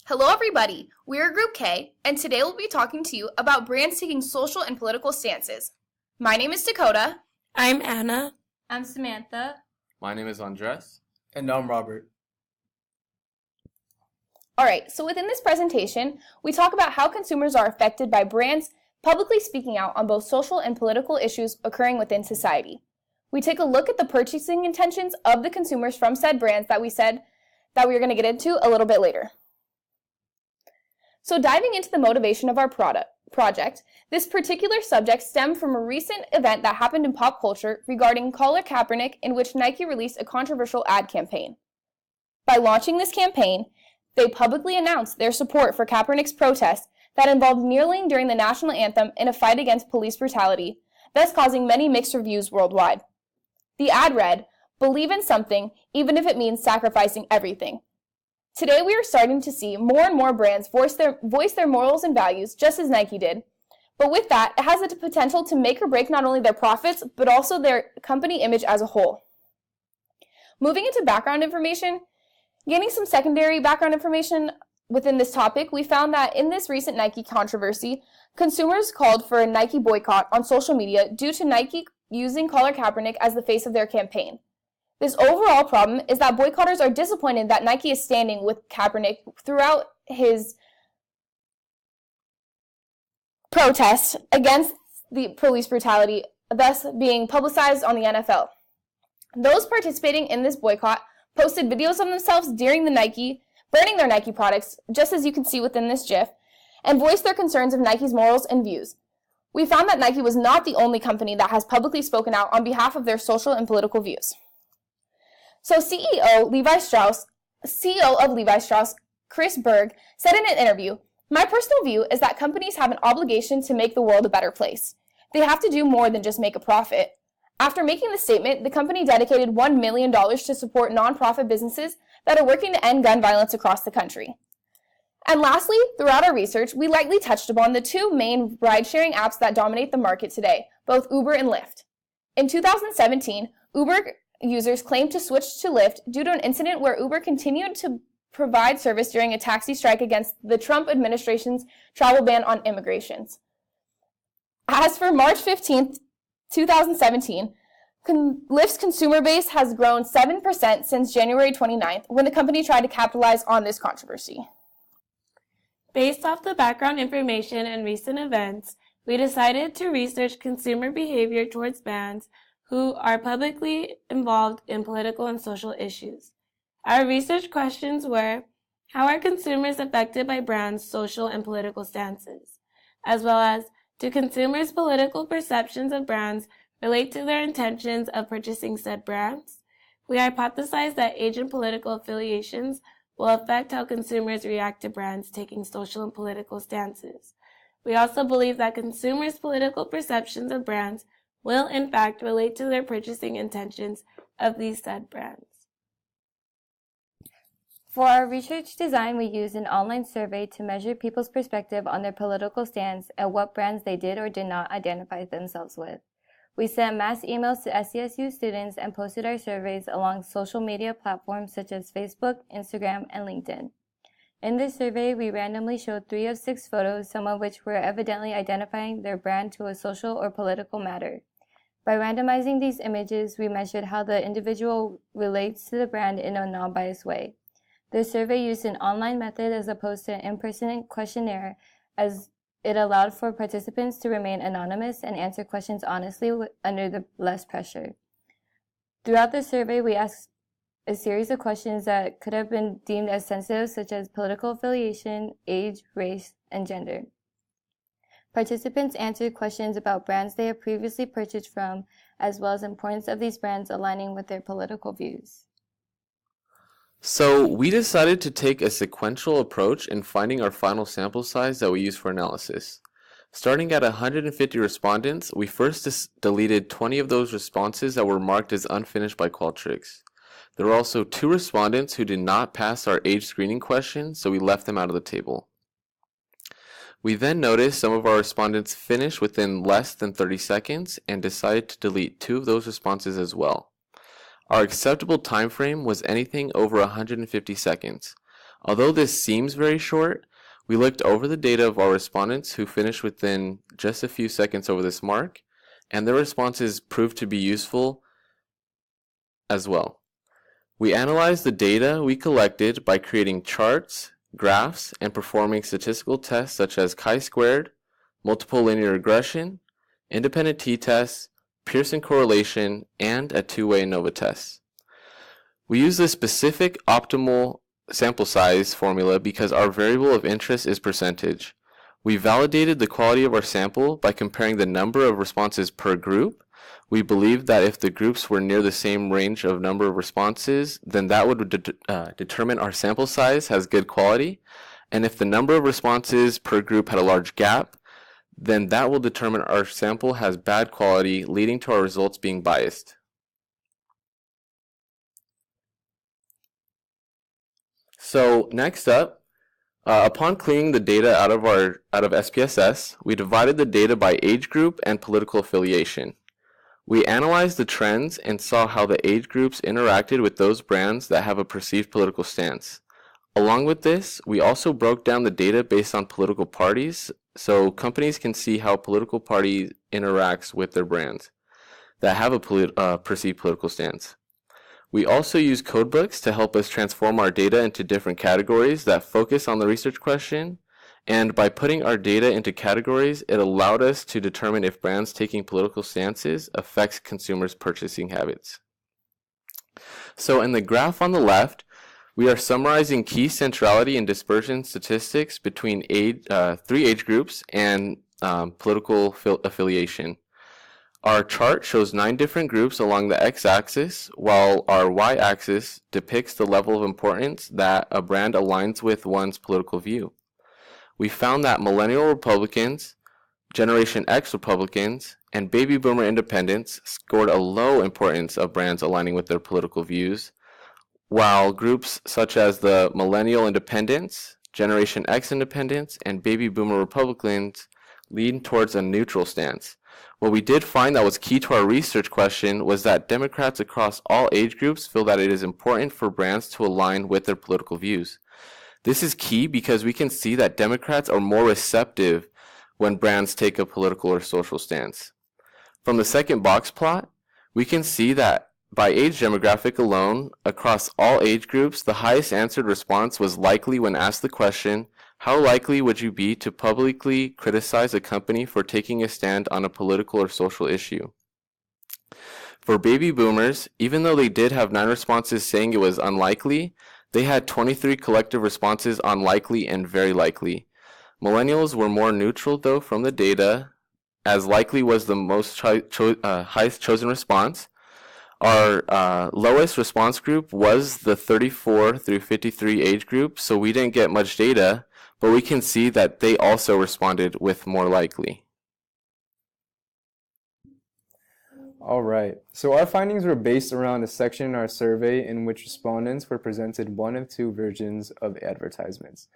Hello everybody, we're Group K, and today we'll be talking to you about brands taking social and political stances. My name is Dakota. I'm Anna. I'm Samantha. My name is Andres. And I'm Robert. Alright, so within this presentation, we talk about how consumers are affected by brands publicly speaking out on both social and political issues occurring within society. We take a look at the purchasing intentions of the consumers from said brands that we said that we were going to get into a little bit later. So diving into the motivation of our project, this particular subject stemmed from a recent event that happened in pop culture regarding Colin Kaepernick, in which Nike released a controversial ad campaign. By launching this campaign, they publicly announced their support for Kaepernick's protest that involved kneeling during the national anthem in a fight against police brutality, thus causing many mixed reviews worldwide. The ad read, "Believe in something, even if it means sacrificing everything." Today, we are starting to see more and more brands voice their morals and values, just as Nike did. But with that, it has the potential to make or break not only their profits, but also their company image as a whole. Moving into background information, gaining some secondary background information within this topic, we found that in this recent Nike controversy, consumers called for a Nike boycott on social media due to Nike using Colin Kaepernick as the face of their campaign. This overall problem is that boycotters are disappointed that Nike is standing with Kaepernick throughout his protest against the police brutality, thus being publicized on the NFL. Those participating in this boycott posted videos of themselves burning their Nike products, just as you can see within this GIF, and voiced their concerns of Nike's morals and views. We found that Nike was not the only company that has publicly spoken out on behalf of their social and political views. So CEO of Levi Strauss, Chris Berg, said in an interview, "My personal view is that companies have an obligation to make the world a better place. They have to do more than just make a profit." After making the statement, the company dedicated $1 million to support nonprofit businesses that are working to end gun violence across the country. And lastly, throughout our research, we lightly touched upon the two main ride-sharing apps that dominate the market today, both Uber and Lyft. In 2017, Uber users claimed to switch to Lyft due to an incident where Uber continued to provide service during a taxi strike against the Trump administration's travel ban on immigrants. As for March 15th, 2017, Lyft's consumer base has grown 7% since January 29th, when the company tried to capitalize on this controversy. Based off the background information and recent events, we decided to research consumer behavior towards brands who are publicly involved in political and social issues. Our research questions were, how are consumers affected by brands' social and political stances? As well as, do consumers' political perceptions of brands relate to their intentions of purchasing said brands? We hypothesized that age and political affiliations will affect how consumers react to brands taking social and political stances. We also believe that consumers' political perceptions of brands will in fact relate to their purchasing intentions of these said brands. For our research design, we used an online survey to measure people's perspective on their political stance and what brands they did or did not identify themselves with. We sent mass emails to Sdsu students and posted our surveys along social media platforms such as Facebook, Instagram, and LinkedIn. In this survey, we randomly showed 3 of 6 photos, some of which were evidently identifying their brand to a social or political matter. By randomizing these images, we measured how the individual relates to the brand in a non-biased way. This survey used an online method as opposed to an in-person questionnaire, as it allowed for participants to remain anonymous and answer questions honestly under less pressure. Throughout the survey, we asked a series of questions that could have been deemed as sensitive, such as political affiliation, age, race, and gender. Participants answered questions about brands they have previously purchased from, as well as the importance of these brands aligning with their political views. So we decided to take a sequential approach in finding our final sample size that we use for analysis. Starting at 150 respondents, we first deleted 20 of those responses that were marked as unfinished by Qualtrics. There were also 2 respondents who did not pass our age screening question, so we left them out of the table. We then noticed some of our respondents finished within less than 30 seconds and decided to delete 2 of those responses as well. Our acceptable time frame was anything over 150 seconds. Although this seems very short, we looked over the data of our respondents who finished within just a few seconds over this mark, and their responses proved to be useful as well. We analyzed the data we collected by creating charts, graphs, and performing statistical tests such as chi-squared, multiple linear regression, independent t-tests, Pearson correlation, and a two-way ANOVA test. We use the specific optimal sample size formula because our variable of interest is percentage. We validated the quality of our sample by comparing the number of responses per group. We believed that if the groups were near the same range of number of responses, then that would determine our sample size has good quality. And if the number of responses per group had a large gap, then that will determine our sample has bad quality, leading to our results being biased. So next up, upon cleaning the data out of SPSS, we divided the data by age group and political affiliation. We analyzed the trends and saw how the age groups interacted with those brands that have a perceived political stance. Along with this, we also broke down the data based on political parties, so companies can see how a political party interacts with their brands that have a perceived political stance. We also use codebooks to help us transform our data into different categories that focus on the research question, and by putting our data into categories, it allowed us to determine if brands taking political stances affects consumers' purchasing habits. So in the graph on the left, we are summarizing key centrality and dispersion statistics between three age groups and political affiliation. Our chart shows 9 different groups along the x-axis, while our y-axis depicts the level of importance that a brand aligns with one's political view. We found that millennial Republicans, Generation X Republicans, and baby boomer independents scored a low importance of brands aligning with their political views, while groups such as the millennial independents, Generation X independents, and baby boomer Republicans lean towards a neutral stance. What we did find that was key to our research question was that Democrats across all age groups feel that it is important for brands to align with their political views. This is key because we can see that Democrats are more receptive when brands take a political or social stance. From the second box plot, we can see that by age demographic alone, across all age groups, the highest answered response was likely when asked the question, how likely would you be to publicly criticize a company for taking a stand on a political or social issue? For baby boomers, even though they did have 9 responses saying it was unlikely, they had 23 collective responses on likely and very likely. Millennials were more neutral though from the data, as likely was the most highest chosen response. Our lowest response group was the 34 through 53 age group, so we didn't get much data, but we can see that they also responded with more likely. All right, so our findings were based around a section in our survey in which respondents were presented one of 2 versions of advertisements.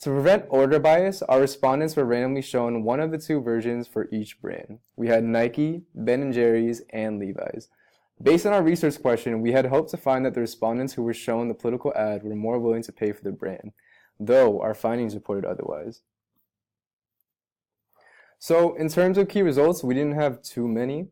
To prevent order bias, our respondents were randomly shown one of the 2 versions for each brand. We had Nike, Ben & Jerry's, and Levi's. Based on our research question, we had hoped to find that the respondents who were shown the political ad were more willing to pay for the brand, though our findings reported otherwise. So in terms of key results, we didn't have too many.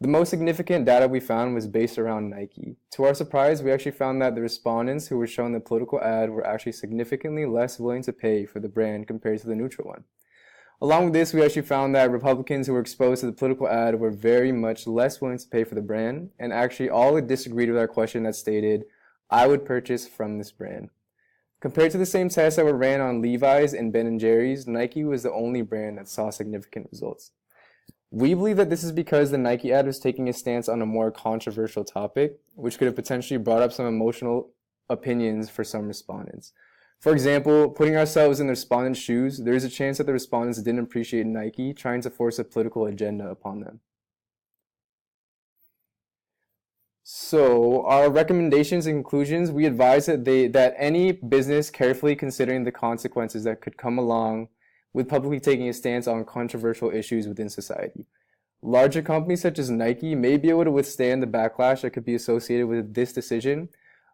The most significant data we found was based around Nike. To our surprise, we actually found that the respondents who were shown the political ad were actually significantly less willing to pay for the brand compared to the neutral one. Along with this, we actually found that Republicans who were exposed to the political ad were very much less willing to pay for the brand, and actually all disagreed with our question that stated, I would purchase from this brand. Compared to the same tests that were ran on Levi's and Ben & Jerry's, Nike was the only brand that saw significant results. We believe that this is because the Nike ad was taking a stance on a more controversial topic, which could have potentially brought up some emotional opinions for some respondents. For example, putting ourselves in the respondents' shoes, there is a chance that the respondents didn't appreciate Nike trying to force a political agenda upon them. So, our recommendations and conclusions, we advise that any business carefully considering the consequences that could come along with publicly taking a stance on controversial issues within society. Larger companies such as Nike may be able to withstand the backlash that could be associated with this decision,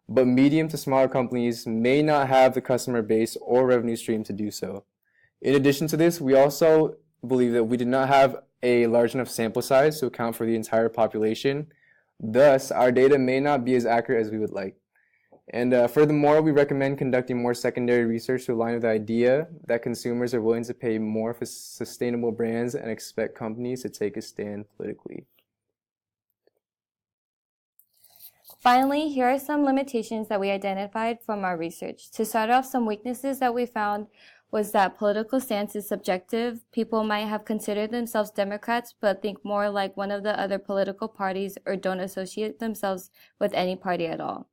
but medium to smaller companies may not have the customer base or revenue stream to do so. In addition to this, we also believe that we did not have a large enough sample size to account for the entire population. Thus, our data may not be as accurate as we would like. And furthermore, we recommend conducting more secondary research to align with the idea that consumers are willing to pay more for sustainable brands and expect companies to take a stand politically. Finally, here are some limitations that we identified from our research. To start off, some weaknesses that we found was that political stance is subjective. People might have considered themselves Democrats, but think more like one of the other political parties or don't associate themselves with any party at all.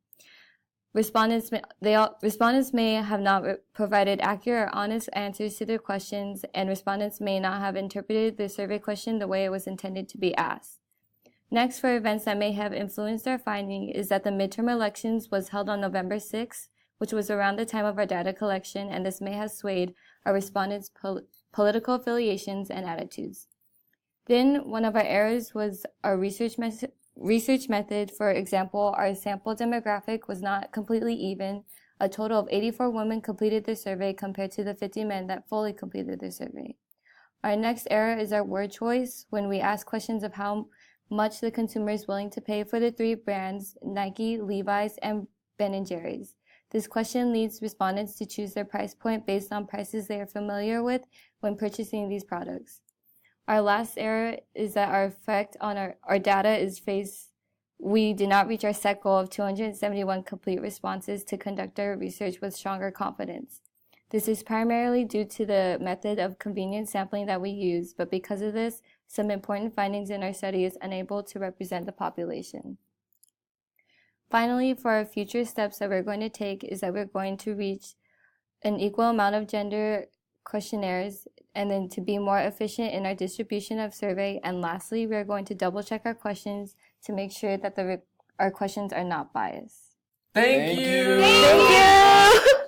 Respondents may have not provided accurate or honest answers to their questions, and respondents may not have interpreted the survey question the way it was intended to be asked. Next, for events that may have influenced our finding is that the midterm elections was held on November 6th, which was around the time of our data collection, and this may have swayed our respondents' political affiliations and attitudes. Then, one of our errors was our research method. For example, our sample demographic was not completely even. A total of 84 women completed the survey compared to the 50 men that fully completed the survey. Our next error is our word choice. When we ask questions of how much the consumer is willing to pay for the three brands, Nike, Levi's, and Ben & Jerry's. This question leads respondents to choose their price point based on prices they are familiar with when purchasing these products. Our last error is that our effect on our data is we did not reach our set goal of 271 complete responses to conduct our research with stronger confidence. This is primarily due to the method of convenient sampling that we use, but because of this, some important findings in our study is unable to represent the population. Finally, for our future steps that we're going to take is that we're going to reach an equal amount of gender questionnaires and then to be more efficient in our distribution of survey. And lastly, we're going to double check our questions to make sure that our questions are not biased. Thank you! Thank you!